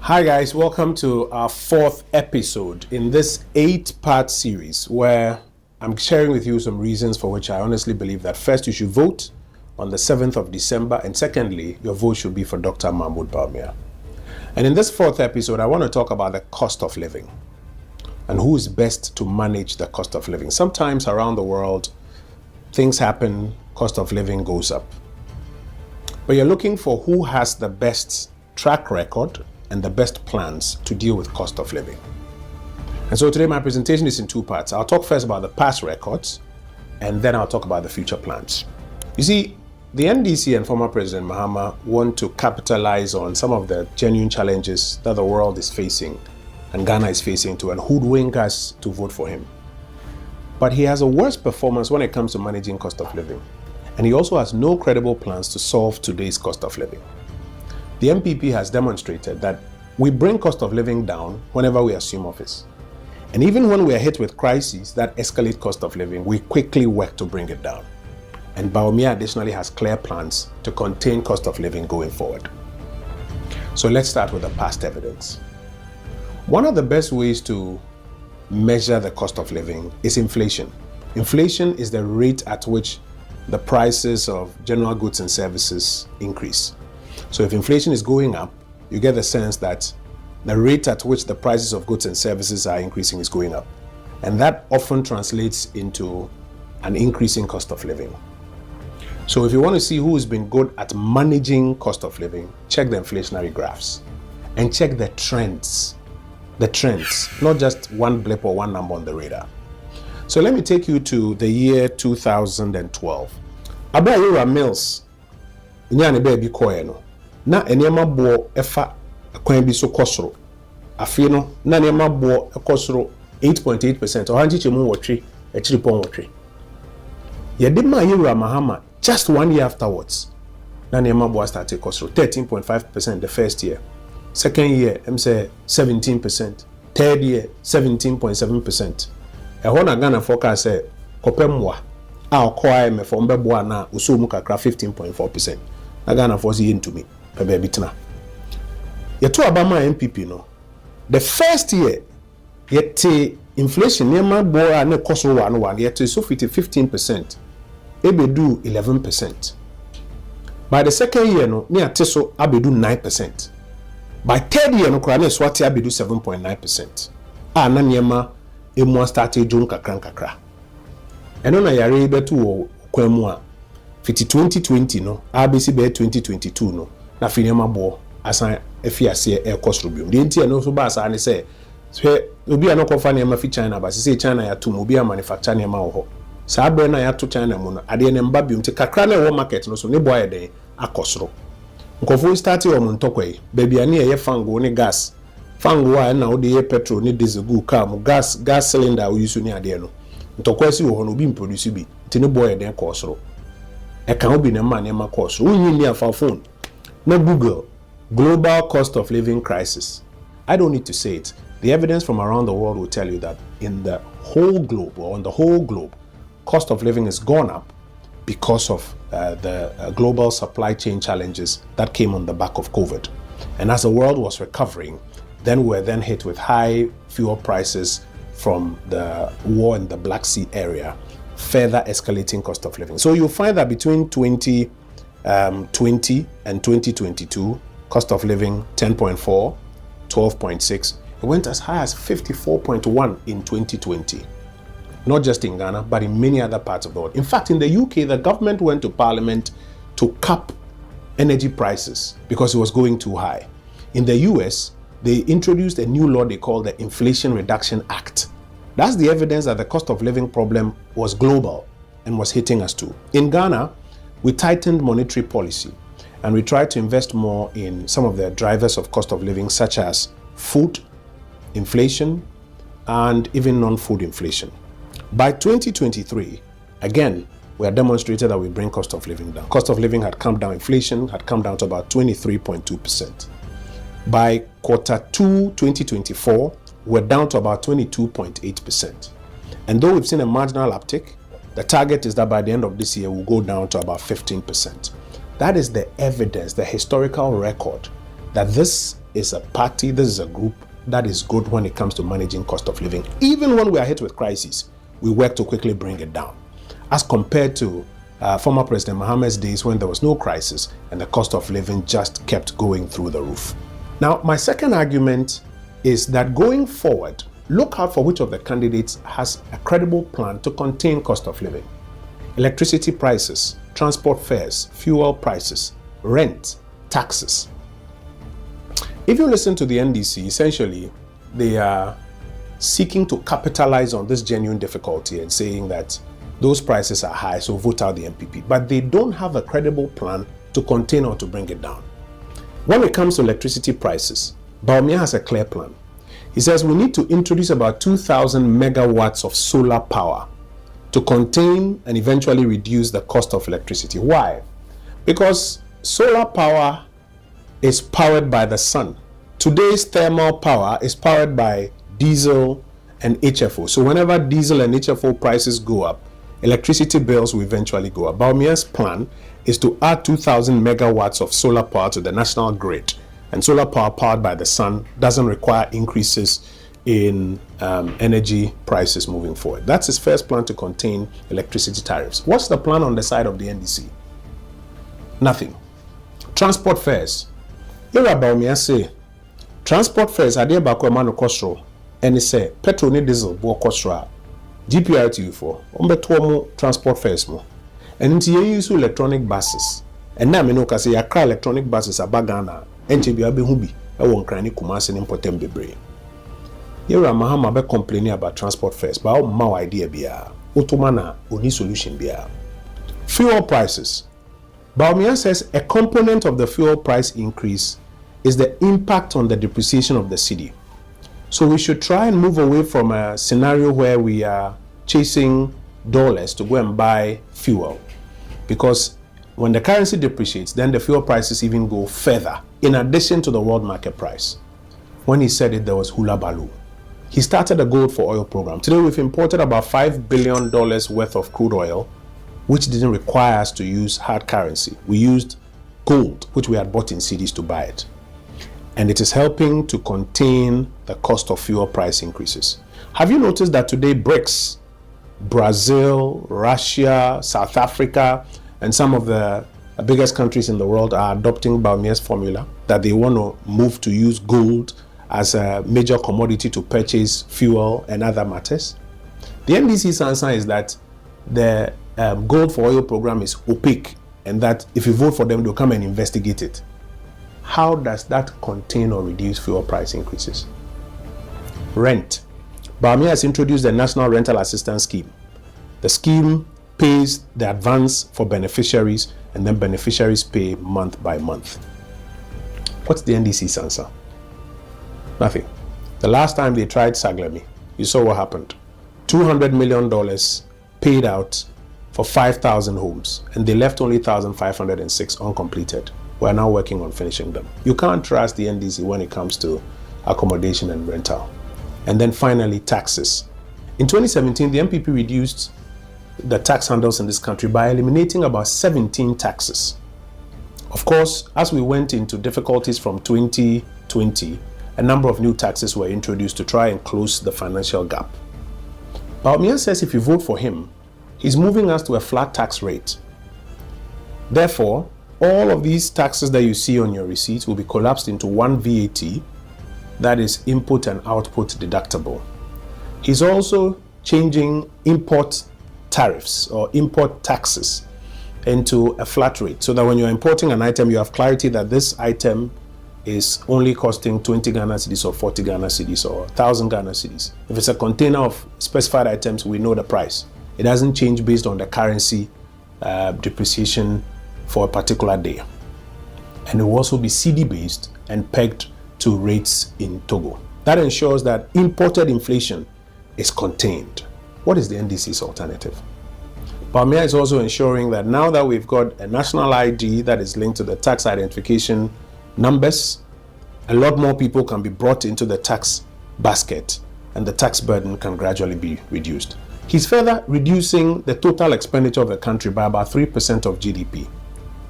Hi guys, welcome to our 4th episode in this 8-part series where I'm sharing with you some reasons for which I honestly believe that first you should vote on the 7th of December and secondly your vote should be for Dr. Bawumia. And in this 4th episode I want to talk about the cost of living and who is best to manage the cost of living. Sometimes around the world things happen, cost of living goes up. But you're looking for who has the best track record and the best plans to deal with cost of living. And so today my presentation is in 2 parts. I'll talk first about the past records and then I'll talk about the future plans. You see, the NDC and former President Mahama want to capitalize on some of the genuine challenges that the world is facing and Ghana is facing to and hoodwink us to vote for him. But he has a worse performance when it comes to managing cost of living. And he also has no credible plans to solve today's cost of living. The MPP has demonstrated that we bring cost of living down whenever we assume office. And even when we are hit with crises that escalate cost of living, we quickly work to bring it down. And Bawumia additionally has clear plans to contain cost of living going forward. So let's start with the past evidence. One of the best ways to measure the cost of living is inflation. Inflation is the rate at which the prices of general goods and services increase. So if inflation is going up, you get the sense that the rate at which the prices of goods and services are increasing is going up. And that often translates into an increasing cost of living. So if you want to see who has been good at managing cost of living, check the inflationary graphs and check the trends. The trends, not just one blip or one number on the radar. So let me take you to the year 2012. Abayura Mills, nyane baby koeno. Na enema bo efa kwan bi so kosoro afi no na enema bo ekosoro 8.8% ohanji chemu wotwe echiri pon wotwe yede ma yewura Mahama just 1 year afterwards na enema bo start kosoro 13.5% the first year, second year say 17%, third year 17.7%. Ehona na Ghana forecast say kopemwa a okoa emefo mbebo na usomu kakra 15.4%. na Ghana for see into me baby tena yeto abama MPP no the first year yet inflation nema bo a ne koso wa no wa yet so 15%, ebedu 11%. By the second year no ne ateso abedu 9%. By third year no kra ne swati abedu 7.9%. A na nema emu start ejon kakra eno na yare betu wo kwamu a 2020 no ABC be 2022 no na finema bo asan efiase e kosrobium de ntia no so ba asa ne se obi a no kofa ne ma fi China ba se China ya to obi a manufacture ne ma wo ho sa bre na ya to China mu no ade ne mba bium te kakra na wo market no so ne boy den akosro nkofo start o mu ntokwai baby ani ye fango ne gas fango a na wo de ye petrol ne diesel go car mu gas cylinder wo use ni ade no ntokwasi wo ho no bi produce bi te ne boy den kosro eka obi ne ma ne ma kosro unyi ni afa phone na Google global cost of living crisis. I don't need to say it. The evidence from around the world will tell you that in the whole globe, or on the whole globe, cost of living has gone up because of the global supply chain challenges that came on the back of COVID. And as the world was recovering, then we were then hit with high fuel prices from the war in the Black Sea area, further escalating cost of living. So you'll find that between 2020 and 2022, cost of living 10.4, 12.6. It went as high as 54.1 in 2020. Not just in Ghana, but in many other parts of the world. In fact, in the UK, the government went to Parliament to cap energy prices because it was going too high. In the US, they introduced a new law they call the Inflation Reduction Act. That's the evidence that the cost of living problem was global and was hitting us too. In Ghana, we tightened monetary policy and we tried to invest more in some of the drivers of cost of living, such as food inflation and even non-food inflation. By 2023, again, we had demonstrated that we bring cost of living down. Cost of living had come down, inflation had come down to about 23.2%. By quarter 2, 2024, we're down to about 22.8%. And though we've seen a marginal uptick, the target is that by the end of this year, we'll go down to about 15%. That is the evidence, the historical record, that this is a party, this is a group that is good when it comes to managing cost of living. Even when we are hit with crises, we work to quickly bring it down, as compared to former President Mohammed's days when there was no crisis and the cost of living just kept going through the roof. Now, my second argument is that going forward, look out for which of the candidates has a credible plan to contain cost of living. Electricity prices, transport fares, fuel prices, rent, taxes. If you listen to the NDC, essentially, they are seeking to capitalize on this genuine difficulty and saying that those prices are high, so vote out the MPP. But they don't have a credible plan to contain or to bring it down. When it comes to electricity prices, Bawumia has a clear plan. He says we need to introduce about 2,000 megawatts of solar power to contain and eventually reduce the cost of electricity. Why? Because solar power is powered by the sun. Today's thermal power is powered by diesel and HFO. So whenever diesel and HFO prices go up, electricity bills will eventually go up. Bawumia's plan is to add 2,000 megawatts of solar power to the national grid. And solar power powered by the sun doesn't require increases in energy prices moving forward. That's his first plan to contain electricity tariffs. What's the plan on the side of the NDC? Nothing. Transport fares. Here Bawumia say, transport fares are there back when costro, and he say petrol and diesel bo costro. GPRTU for umbeto transport fares mo. And into use electronic buses. And now me no ka say yakra electronic buses abagana enche bi abehubi e won kran ni Kumasi ni Mpotem bebre. Here Mahama be complaining about transport fares, but my idea bia otomana oni solution bia. Fuel prices. Bawumia says a component of the fuel price increase is the impact on the depreciation of the cedi. So we should try and move away from a scenario where we are chasing dollars to go and buy fuel. Because when the currency depreciates, then the fuel prices even go further, in addition to the world market price. When he said it, there was hula baloo. He started a gold for oil program. Today we've imported about $5 billion worth of crude oil, which didn't require us to use hard currency. We used gold, which we had bought in cedis to buy it. And it is helping to contain the cost of fuel price increases. Have you noticed that today BRICS, Brazil, Russia, South Africa, and some of the biggest countries in the world are adopting Bawumia's formula that they want to move to use gold as a major commodity to purchase fuel and other matters? The NDC's answer is that the gold for oil program is opaque and that if you vote for them, they'll come and investigate it. How does that contain or reduce fuel price increases? Rent. Bawumia has introduced the National Rental Assistance Scheme. The scheme pays the advance for beneficiaries and then beneficiaries pay month by month. What's the NDC's answer? Nothing. The last time they tried Saglemi, you saw what happened. $200 million paid out for 5,000 homes and they left only 1,506 uncompleted. We're now working on finishing them. You can't trust the NDC when it comes to accommodation and rental. And then finally, taxes. In 2017, the MPP reduced the tax handles in this country by eliminating about 17 taxes. Of course, as we went into difficulties from 2020, a number of new taxes were introduced to try and close the financial gap. Bawumia says if you vote for him, he's moving us to a flat tax rate. Therefore, all of these taxes that you see on your receipts will be collapsed into one VAT, that is input and output deductible. He's also changing import tariffs or import taxes into a flat rate so that when you're importing an item, you have clarity that this item is only costing 20 Ghana cedis or 40 Ghana cedis or 1,000 Ghana cedis. If it's a container of specified items, we know the price. It doesn't change based on the currency depreciation for a particular day. And it will also be cedi based and pegged to rates in Togo. That ensures that imported inflation is contained. What is the NDC's alternative? Bawumia is also ensuring that now that we've got a national ID that is linked to the tax identification numbers, a lot more people can be brought into the tax basket and the tax burden can gradually be reduced. He's further reducing the total expenditure of the country by about 3% of GDP.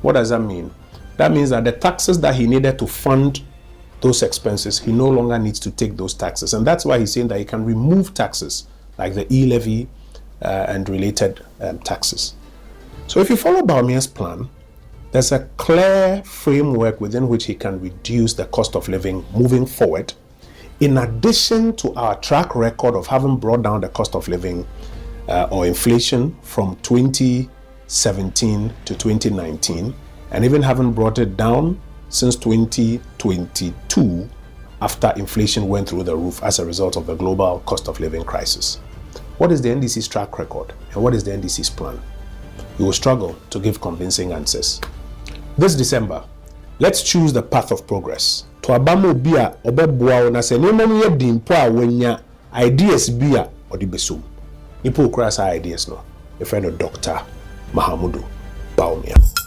What does that mean? That means that the taxes that he needed to fund those expenses, he no longer needs to take those taxes. And that's why he's saying that he can remove taxes like the e-levy and related taxes. So if you follow Bawumia's plan, there's a clear framework within which he can reduce the cost of living moving forward, in addition to our track record of having brought down the cost of living or inflation from 2017 to 2019, and even having brought it down since 2022 after inflation went through the roof as a result of the global cost of living crisis. What is the NDC's track record and what is the NDC's plan? You will struggle to give convincing answers. This December, let's choose the path of progress. To abamo bia obebua na se nemo ye dimpo a wanya ideas bia odi besum. Nipo ukra sa ideas no. A friend of Dr. Bawumia.